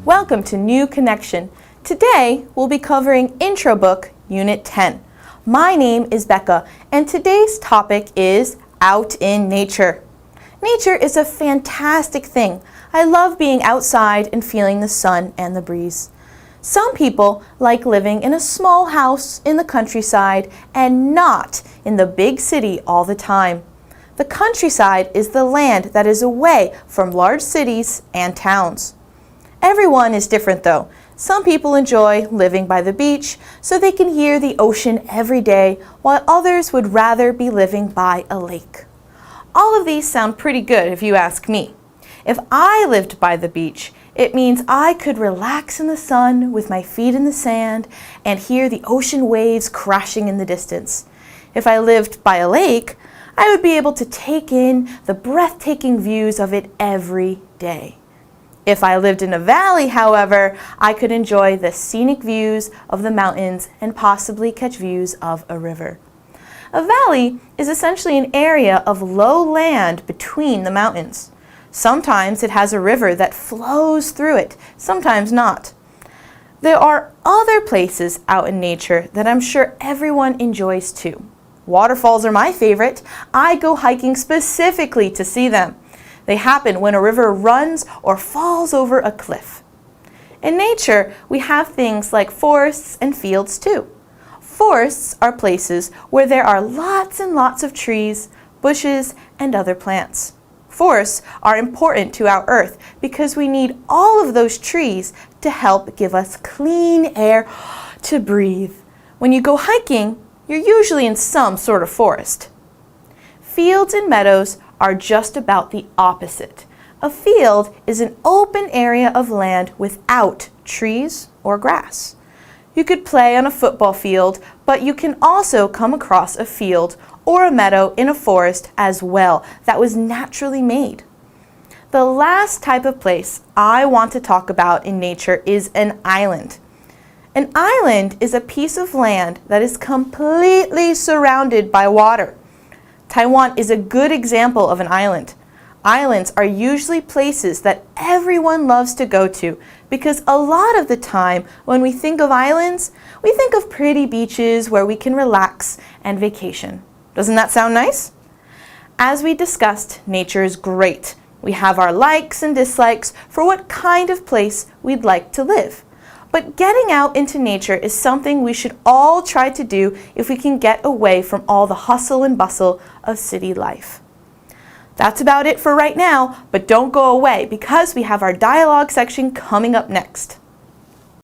Welcome to New Connection. Today we'll be covering Intro Book, Unit 10. My name is Becca, and today's topic is Out in Nature. Nature is a fantastic thing. I love being outside and feeling the sun and the breeze. Some people like living in a small house in the countryside and not in the big city all the time. The countryside is the land that is away from large cities and towns. Everyone is different though. Some people enjoy living by the beach so they can hear the ocean every day, while others would rather be living by a lake. All of these sound pretty good if you ask me. If I lived by the beach, it means I could relax in the sun with my feet in the sand and hear the ocean waves crashing in the distance. If I lived by a lake, I would be able to take in the breathtaking views of it every day. If I lived in a valley, however, I could enjoy the scenic views of the mountains and possibly catch views of a river. A valley is essentially an area of low land between the mountains. Sometimes it has a river that flows through it, sometimes not. There are other places out in nature that I'm sure everyone enjoys too. Waterfalls are my favorite. I go hiking specifically to see them. They happen when a river runs or falls over a cliff. In nature, we have things like forests and fields too. Forests are places where there are lots and lots of trees, bushes, and other plants. Forests are important to our Earth because we need all of those trees to help give us clean air to breathe. When you go hiking, you're usually in some sort of forest. Fields and meadows are just about the opposite. A field is an open area of land without trees or grass. You could play on a football field, but you can also come across a field or a meadow in a forest as well that was naturally made. The last type of place I want to talk about in nature is an island. An island is a piece of land that is completely surrounded by water. Taiwan is a good example of an island. Islands are usually places that everyone loves to go to because a lot of the time when we think of islands, we think of pretty beaches where we can relax and vacation. Doesn't that sound nice? As we discussed, nature is great. We have our likes and dislikes for what kind of place we'd like to live. But getting out into nature is something we should all try to do if we can get away from all the hustle and bustle of city life. That's about it for right now, but don't go away because we have our dialogue section coming up next.